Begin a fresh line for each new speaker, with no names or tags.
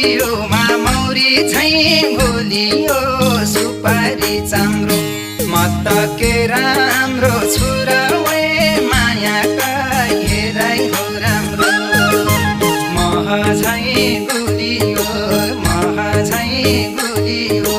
बिउमा मौरी झैँ भुलियो सुपारी चाम्रो म त के राम्रो छु र वे मायाका हेराइ हो राम्रो मह झैँ गुलियो मह झैँ गुलियो